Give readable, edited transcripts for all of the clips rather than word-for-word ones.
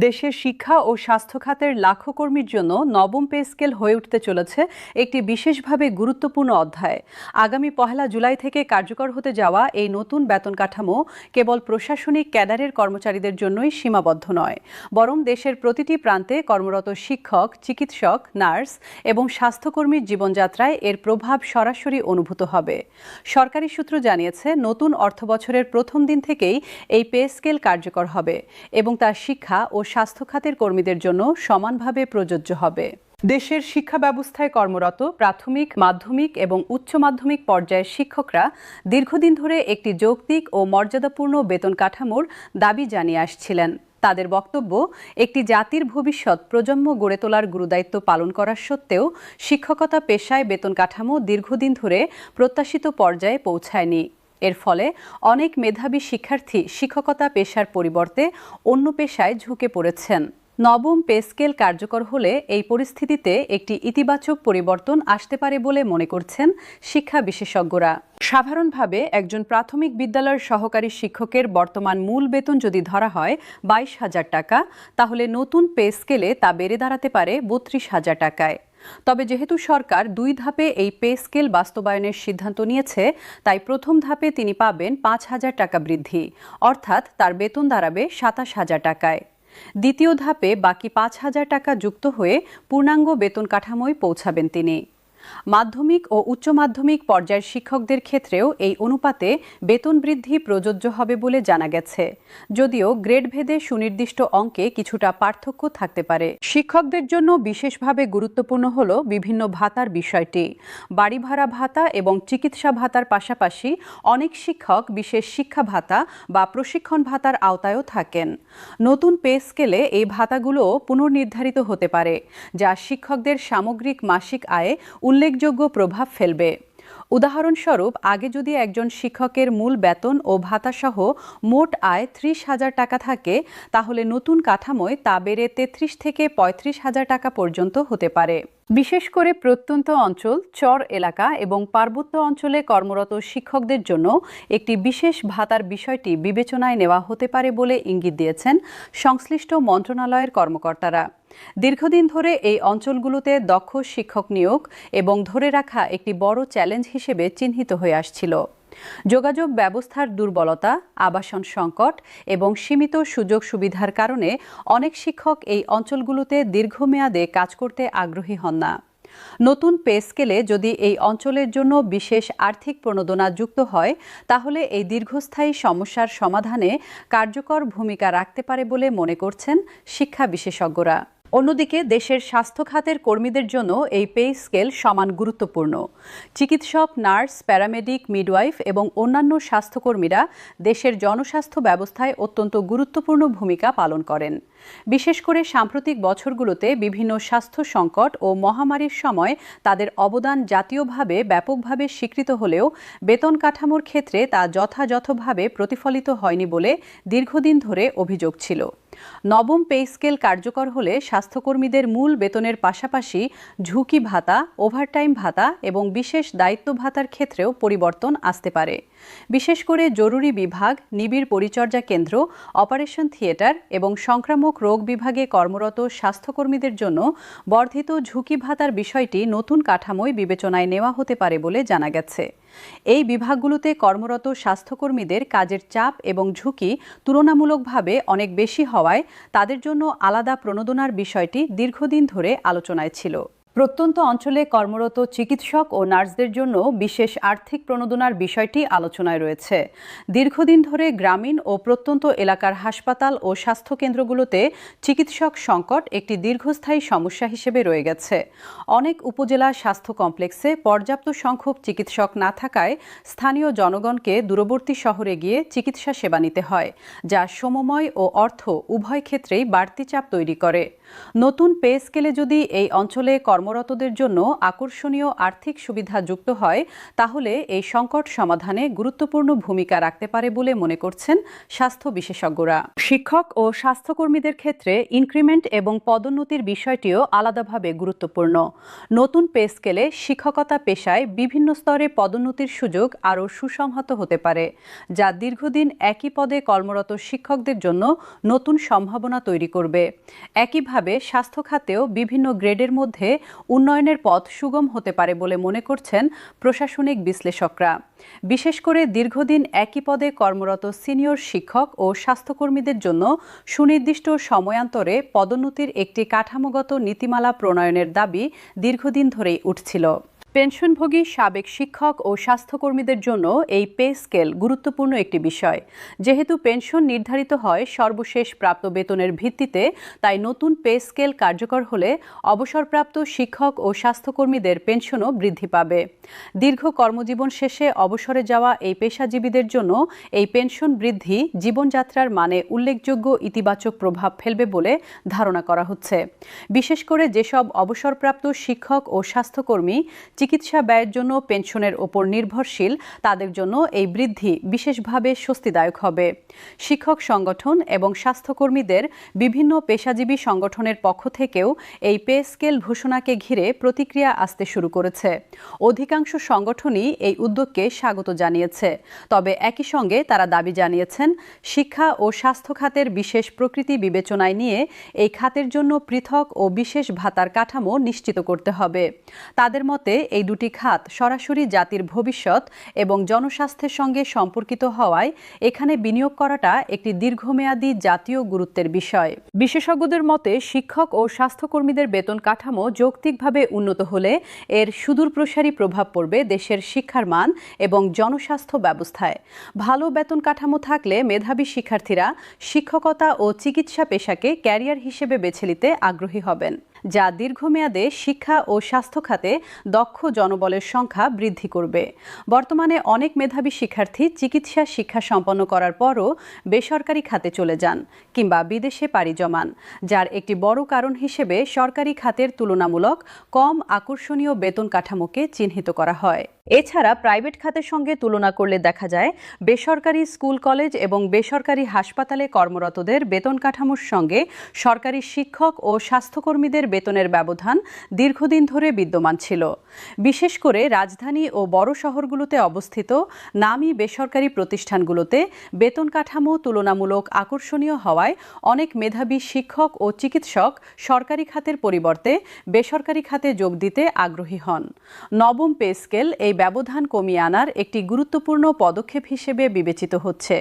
দেশের শিক্ষা ও স্বাস্থ্য খাতের লাখো কর্মীর জন্য নবম পে স্কেল হয়ে উঠতে চলেছে একটি বিশেষভাবে গুরুত্বপূর্ণ অধ্যায়। আগামী 1 জুলাই থেকে কার্যকর হতে যাওয়া এই নতুন বেতন কাঠামো কেবল প্রশাসনিক ক্যাডারের কর্মচারীদের জন্যই সীমাবদ্ধ নয়, বরং দেশের প্রতিটি প্রান্তে কর্মরত শিক্ষক, চিকিৎসক, নার্স এবং স্বাস্থ্যকর্মীর জীবনযাত্রায় এর প্রভাব সরাসরি অনুভূত হবে। সরকারি সূত্র জানিয়েছে, নতুন অর্থবছরের প্রথম দিন থেকেই এই পে স্কেল কার্যকর হবে এবং তা শিক্ষা ও স্বাস্থ্য খাতের কর্মীদের জন্য সমানভাবে প্রযোজ্য হবে। দেশের শিক্ষা ব্যবস্থায় কর্মরত প্রাথমিক, মাধ্যমিক এবং উচ্চ মাধ্যমিক পর্যায়ের শিক্ষকরা দীর্ঘদিন ধরে একটি যৌক্তিক ও মর্যাদাপূর্ণ বেতন কাঠামোর দাবি জানিয়ে আসছিলেন। তাদের বক্তব্য, একটি জাতির ভবিষ্যৎ প্রজন্ম গড়ে তোলার গুরুদায়িত্ব পালন করার সত্ত্বেও শিক্ষকতা পেশায় বেতন কাঠামো দীর্ঘদিন ধরে প্রত্যাশিত পর্যায়ে পৌঁছায়নি। এর ফলে অনেক মেধাবী শিক্ষার্থী শিক্ষকতা পেশার পরিবর্তে অন্য পেশায় ঝুঁকে পড়েছেন। নবম পে স্কেল কার্যকর হলে এই পরিস্থিতিতে একটি ইতিবাচক পরিবর্তন আসতে পারে বলে মনে করছেন শিক্ষা বিশেষজ্ঞরা। সাধারণভাবে একজন প্রাথমিক বিদ্যালয়ের সহকারী শিক্ষকের বর্তমান মূল বেতন যদি ধরা হয় 22,000 টাকা, তাহলে নতুন পে স্কেলে তা বেড়ে দাঁড়াতে পারে 32,000 টাকায়। তবে যেহেতু সরকার 2 ধাপে এই পে স্কেল বাস্তবায়নের সিদ্ধান্ত নিয়েছে, তাই প্রথম ধাপে তিনি পাবেন 5,000 টাকা বৃদ্ধি, অর্থাৎ তার বেতন দাঁড়াবে 27,000 টাকায়। দ্বিতীয় ধাপে বাকি 5,000 টাকা যুক্ত হয়ে পূর্ণাঙ্গ বেতন কাঠামোয় পৌঁছাবেন তিনি। মাধ্যমিক ও উচ্চ মাধ্যমিক পর্যায়ের শিক্ষকদের ক্ষেত্রেও এই অনুপাতে বেতন বৃদ্ধি প্রযোজ্য হবে বলে জানা গেছে, যদিও গ্রেড ভেদে সুনির্দিষ্ট অঙ্কে কিছুটা পার্থক্য থাকতে পারে। শিক্ষকদের জন্য বিশেষভাবে গুরুত্বপূর্ণ হল বিভিন্ন ভাতার বিষয়টি। বাড়ি ভাড়া ভাতা এবং চিকিৎসা ভাতার পাশাপাশি অনেক শিক্ষক বিশেষ শিক্ষা ভাতা বা প্রশিক্ষণ ভাতার আওতায়ও থাকেন। নতুন পে স্কেলে এই ভাতাগুলোও পুনর্নির্ধারিত হতে পারে, যা শিক্ষকদের সামগ্রিক মাসিক আয়ে উল্লেখযোগ্য প্রভাব ফেলবে। উদাহরণস্বরূপ, আগে যদি একজন শিক্ষকের মূল বেতন ও ভাতাসহ মোট আয় 30,000 টাকা থাকে, তাহলে নতুন কাঠামোয় তা বেড়ে 33 থেকে 35,000 টাকা পর্যন্ত হতে পারে। বিশেষ করে প্রত্যন্ত অঞ্চল, চর এলাকা এবং পার্বত্য অঞ্চলে কর্মরত শিক্ষকদের জন্য একটি বিশেষ ভাতার বিষয়টি বিবেচনায় নেওয়া হতে পারে বলে ইঙ্গিত দিয়েছেন সংশ্লিষ্ট মন্ত্রণালয়ের কর্মকর্তারা। দীর্ঘদিন ধরে এই অঞ্চলগুলোতে দক্ষ শিক্ষক নিয়োগ এবং ধরে রাখা একটি বড় চ্যালেঞ্জ হিসেবে চিহ্নিত হয়ে আসছিল। যোগাযোগ ব্যবস্থার দুর্বলতা, আবাসন সংকট এবং সীমিত সুযোগ সুবিধার কারণে অনেক শিক্ষক এই অঞ্চলগুলোতে দীর্ঘমেয়াদে কাজ করতে আগ্রহী হন না। নতুন পে স্কেলে যদি এই অঞ্চলের জন্য বিশেষ আর্থিক প্রণোদনা যুক্ত হয়, তাহলে এই দীর্ঘস্থায়ী সমস্যার সমাধানে কার্যকর ভূমিকা রাখতে পারে বলে মনে করছেন শিক্ষা বিশেষজ্ঞরা। অন্যদিকে দেশের স্বাস্থ্য খাতের কর্মীদের জন্য এই পে স্কেল সমান গুরুত্বপূর্ণ। চিকিৎসক, নার্স, প্যারামেডিক, মিডওয়াইফ এবং অন্যান্য স্বাস্থ্যকর্মীরা দেশের জনস্বাস্থ্য ব্যবস্থায় অত্যন্ত গুরুত্বপূর্ণ ভূমিকা পালন করেন। বিশেষ করে সাম্প্রতিক বছরগুলোতে বিভিন্ন স্বাস্থ্য সংকট ও মহামারীর সময় তাদের অবদান জাতীয়ভাবে ব্যাপকভাবে স্বীকৃত হলেও বেতন কাঠামোর ক্ষেত্রে তা যথাযথভাবে প্রতিফলিত হয়নি বলে দীর্ঘদিন ধরে অভিযোগ ছিল। নবম পে স্কেল কার্যকর হলে স্বাস্থ্যকর্মীদের মূল বেতনের পাশাপাশি ঝুঁকি ভাতা, ওভারটাইম ভাতা এবং বিশেষ দায়িত্ব ভাতার ক্ষেত্রেও পরিবর্তন আসতে পারে। বিশেষ করে জরুরি বিভাগ, নিবিড় পরিচর্যা কেন্দ্র, অপারেশন থিয়েটার এবং সংক্রামক রোগ বিভাগে কর্মরত স্বাস্থ্যকর্মীদের জন্য বর্ধিত ঝুঁকি ভাতার বিষয়টি নতুন কাঠামোয় বিবেচনায় নেওয়া হতে পারে বলে জানা গেছে। এই বিভাগগুলোতে কর্মরত স্বাস্থ্যকর্মীদের কাজের চাপ এবং ঝুঁকি তুলনামূলকভাবে অনেক বেশি হওয়ায় তাদের জন্য আলাদা প্রণোদনার বিষয়টি দীর্ঘদিন ধরে আলোচনায় ছিল। প্রত্যন্ত অঞ্চলে কর্মরত চিকিৎসক ও নার্সদের জন্য বিশেষ আর্থিক প্রণোদনার বিষয়টি আলোচনায় রয়েছে। দীর্ঘদিন ধরে গ্রামীণ ও প্রত্যন্ত এলাকার হাসপাতাল ও স্বাস্থ্যকেন্দ্রগুলোতে চিকিৎসক সংকট একটি দীর্ঘস্থায়ী সমস্যা হিসেবে রয়ে গেছে। অনেক উপজেলা স্বাস্থ্য কমপ্লেক্সে পর্যাপ্ত সংখ্যক চিকিৎসক না থাকায় স্থানীয় জনগণকে দূরবর্তী শহরে গিয়ে চিকিৎসা সেবা নিতে হয়, যা সময় ও অর্থ উভয় ক্ষেত্রেই বাড়তি চাপ তৈরি করে। নতুন পে স্কেলে যদি এই অঞ্চলে কর্মরতদের জন্য আকর্ষণীয় আর্থিক সুবিধা যুক্ত হয় তাহলে এই সংকট সমাধানে গুরুত্বপূর্ণ ভূমিকা রাখতে পারে বলে মনে করছেন স্বাস্থ্য বিশেষজ্ঞরা। শিক্ষক ও স্বাস্থ্যকর্মীদের ক্ষেত্রে ইনক্রিমেন্ট এবং পদোন্নতির বিষয়টিও আলাদাভাবে গুরুত্বপূর্ণ। নতুন পে স্কেলে শিক্ষকতা পেশায় বিভিন্ন স্তরে পদোন্নতির সুযোগ আরও সুসংহত হতে পারে, যা দীর্ঘদিন একই পদে কর্মরত শিক্ষকদের জন্য নতুন সম্ভাবনা তৈরি করবে। একইভাবে স্বাস্থ্য খাতেও বিভিন্ন গ্রেডের মধ্যে উন্নয়নের পথ সুগম হতে পারে বলে মনে করছেন প্রশাসনিক বিশ্লেষকরা। বিশেষ করে দীর্ঘদিন একই পদে কর্মরত সিনিয়র শিক্ষক ও স্বাস্থ্যকর্মীদের জন্য সুনির্দিষ্ট সময়ান্তরে পদোন্নতির একটি কাঠামোগত নীতিমালা প্রণয়নের দাবি দীর্ঘদিন ধরেই উঠছিল। পেনশনভোগী সাবেক শিক্ষক ও স্বাস্থ্যকর্মীদের জন্য এই পে স্কেল গুরুত্বপূর্ণ একটি বিষয়। যেহেতু পেনশন নির্ধারিত হয় সর্বশেষ প্রাপ্ত বেতনের ভিত্তিতে, তাই নতুন পে স্কেল কার্যকর হলে অবসরপ্রাপ্ত শিক্ষক ও স্বাস্থ্যকর্মীদের পেনশনও বৃদ্ধি পাবে। দীর্ঘ কর্মজীবন শেষে অবসরে যাওয়া এই পেশাজীবীদের জন্য এই পেনশন বৃদ্ধি জীবনযাত্রার মানে উল্লেখযোগ্য ইতিবাচক প্রভাব ফেলবে বলে ধারণা করা হচ্ছে। বিশেষ করে যেসব অবসরপ্রাপ্ত শিক্ষক ও স্বাস্থ্যকর্মী চিকিৎসা ব্যয়ের জন্য পেনশনের ওপর নির্ভরশীল, তাদের জন্য এই বৃদ্ধি বিশেষভাবে স্বস্তিদায়ক হবে। শিক্ষক সংগঠন এবং স্বাস্থ্যকর্মীদের বিভিন্ন পেশাজীবী সংগঠনের পক্ষ থেকেও এই পে স্কেল ঘোষণাকে ঘিরে প্রতিক্রিয়া আসতে শুরু করেছে। অধিকাংশ সংগঠনই এই উদ্যোগকে স্বাগত জানিয়েছে। তবে একই সঙ্গে তারা দাবি জানিয়েছেন, শিক্ষা ও স্বাস্থ্য খাতের বিশেষ প্রকৃতি বিবেচনায় নিয়ে এই খাতের জন্য পৃথক ও বিশেষ ভাতার কাঠামো নিশ্চিত করতে হবে। তাদের মতে এই দুটি খাত সরাসরি জাতির ভবিষ্যৎ এবং জনস্বাস্থ্যের সঙ্গে সম্পর্কিত হওয়ায় এখানে বিনিয়োগ করাটা একটি দীর্ঘমেয়াদী জাতীয় গুরুত্বের বিষয়। বিশেষজ্ঞদের মতে শিক্ষক ও স্বাস্থ্যকর্মীদের বেতন কাঠামো যৌক্তিকভাবে উন্নত হলে এর সুদূরপ্রসারী প্রভাব পড়বে দেশের শিক্ষার মান এবং জনস্বাস্থ্য ব্যবস্থায়। ভালো বেতন কাঠামো থাকলে মেধাবী শিক্ষার্থীরা শিক্ষকতা ও চিকিৎসা পেশাকে ক্যারিয়ার হিসেবে বেছে নিতে আগ্রহী হবেন, যা দীর্ঘমেয়াদে শিক্ষা ও স্বাস্থ্য খাতে দক্ষ জনবলের সংখ্যা বৃদ্ধি করবে। বর্তমানে অনেক মেধাবী শিক্ষার্থী চিকিৎসা শিক্ষা সম্পন্ন করার পরও বেসরকারি খাতে চলে যান কিংবা বিদেশে পাড়ি জমান, যার একটি বড় কারণ হিসেবে সরকারি খাতের তুলনামূলক কম আকর্ষণীয় বেতন কাঠামোকে চিহ্নিত করা হয়। এছাড়া প্রাইভেট খাতের সঙ্গে তুলনা করলে দেখা যায় বেসরকারি স্কুল কলেজ এবং বেসরকারি হাসপাতালে কর্মরতদের বেতন কাঠামোর সঙ্গে সরকারি শিক্ষক ও স্বাস্থ্যকর্মীদের বেতনের ব্যবধান দীর্ঘদিন ধরে বিদ্যমান ছিল। বিশেষ করে রাজধানী ও বড় শহরগুলোতে অবস্থিত নামী বেসরকারি প্রতিষ্ঠানগুলোতে বেতন কাঠামো তুলনামূলক আকর্ষণীয় হওয়ায় অনেক মেধাবী শিক্ষক ও চিকিৎসক সরকারি খাতের পরিবর্তে বেসরকারি খাতে যোগ দিতে আগ্রহী হন। নবম পে স্কেল এই ব্যবধান কমিয়ে আনার একটি গুরুত্বপূর্ণ পদক্ষেপ হিসেবে বিবেচিত হচ্ছে,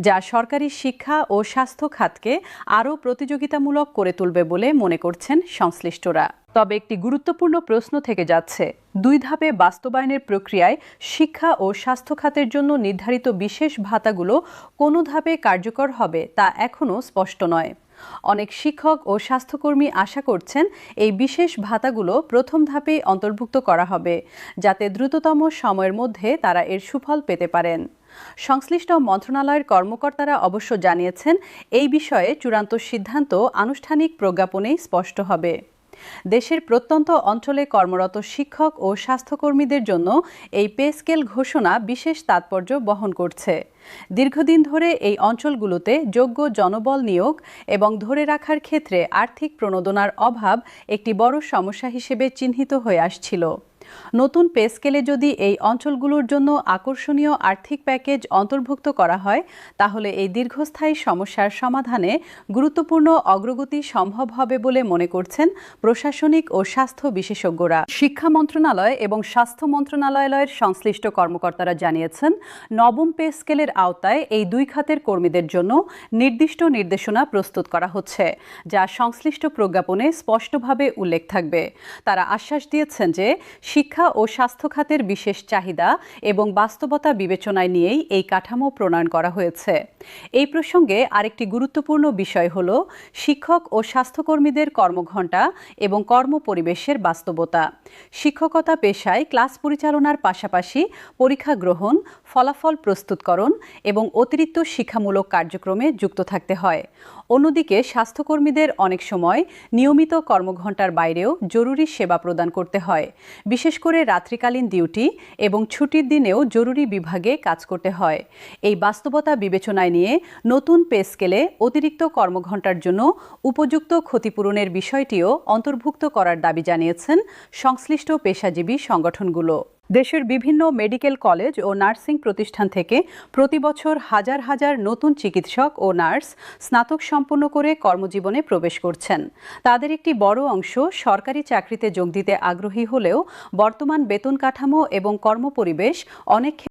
যা সরকারি শিক্ষা ও স্বাস্থ্য খাতকে আরও প্রতিযোগিতামূলক করে তুলবে বলে মনে করছেন সংশ্লিষ্টরা। তবে একটি গুরুত্বপূর্ণ প্রশ্ন থেকে যাচ্ছে, 2 ধাপে বাস্তবায়নের প্রক্রিয়ায় শিক্ষা ও স্বাস্থ্য খাতের জন্য নির্ধারিত বিশেষ ভাতাগুলো কোন ধাপে কার্যকর হবে তা এখনও স্পষ্ট নয়। অনেক শিক্ষক ও স্বাস্থ্যকর্মী আশা করছেন এই বিশেষ ভাতাগুলো প্রথম ধাপেই অন্তর্ভুক্ত করা হবে, যাতে দ্রুততম সময়ের মধ্যে তারা এর সুফল পেতে পারেন। সংশ্লিষ্ট মন্ত্রণালয়ের কর্মকর্তারা অবশ্য জানিয়েছেন, এই বিষয়ে চূড়ান্ত সিদ্ধান্ত আনুষ্ঠানিক প্রজ্ঞাপনেই স্পষ্ট হবে। দেশের প্রত্যন্ত অঞ্চলে কর্মরত শিক্ষক ও স্বাস্থ্যকর্মীদের জন্য এই পে স্কেল ঘোষণা বিশেষ তাৎপর্য বহন করছে। দীর্ঘদিন ধরে এই অঞ্চলগুলোতে যোগ্য জনবল নিয়োগ এবং ধরে রাখার ক্ষেত্রে আর্থিক প্রণোদনার অভাব একটি বড় সমস্যা হিসেবে চিহ্নিত হয়ে আসছিল। নতুন পে স্কেলে যদি এই অঞ্চলগুলোর জন্য আকর্ষণীয় আর্থিক প্যাকেজ অন্তর্ভুক্ত করা হয়, তাহলে এই দীর্ঘস্থায়ী সমস্যার সমাধানে গুরুত্বপূর্ণ অগ্রগতি সম্ভব হবে বলে মনে করছেন প্রশাসনিক ও স্বাস্থ্য বিশেষজ্ঞরা। শিক্ষা মন্ত্রণালয় এবং স্বাস্থ্য মন্ত্রণালয়ের সংশ্লিষ্ট কর্মকর্তারা জানিয়েছেন, নবম পে স্কেলের আওতায় এই 2 খাতের কর্মীদের জন্য নির্দিষ্ট নির্দেশনা প্রস্তুত করা হচ্ছে, যা সংশ্লিষ্ট প্রজ্ঞাপনে স্পষ্টভাবে উল্লেখ থাকবে। তারা আশ্বাস দিয়েছেন যে শিক্ষা ও স্বাস্থ্য খাতের বিশেষ চাহিদা এবং বাস্তবতা বিবেচনায় নিয়েই এই কাঠামো প্রণয়ন করা হয়েছে। এই প্রসঙ্গে আরেকটি গুরুত্বপূর্ণ বিষয় হল শিক্ষক ও স্বাস্থ্যকর্মীদের কর্মঘণ্টা এবং কর্মপরিবেশের বাস্তবতা। শিক্ষকতা পেশায় ক্লাস পরিচালনার পাশাপাশি পরীক্ষা গ্রহণ, ফলাফল প্রস্তুতকরণ এবং অতিরিক্ত শিক্ষামূলক কার্যক্রমে যুক্ত থাকতে হয়। অন্যদিকে স্বাস্থ্যকর্মীদের অনেক সময় নিয়মিত কর্মঘণ্টার বাইরেও জরুরি সেবা প্রদান করতে হয়। বিশেষ করে রাত্রিকালীন ডিউটি এবং ছুটির দিনেও জরুরি বিভাগে কাজ করতে হয়। এই বাস্তবতা বিবেচনায় নিয়ে নতুন পে স্কেলে অতিরিক্ত কর্মঘণ্টার জন্য উপযুক্ত ক্ষতিপূরণের বিষয়টিও অন্তর্ভুক্ত করার দাবি জানিয়েছেন সংশ্লিষ্ট পেশাজীবী সংগঠনগুলো। দেশের বিভিন্ন মেডিকেল কলেজ ও নার্সিং প্রতিষ্ঠান থেকে প্রতি বছর হাজার হাজার নতুন চিকিৎসক ও নার্স স্নাতক সম্পন্ন করে কর্মজীবনে প্রবেশ করছেন। তাদের একটি বড় অংশ সরকারি চাকরিতে যোগ দিতে আগ্রহী হলেও বর্তমান বেতন কাঠামো এবং কর্মপরিবেশ অনেক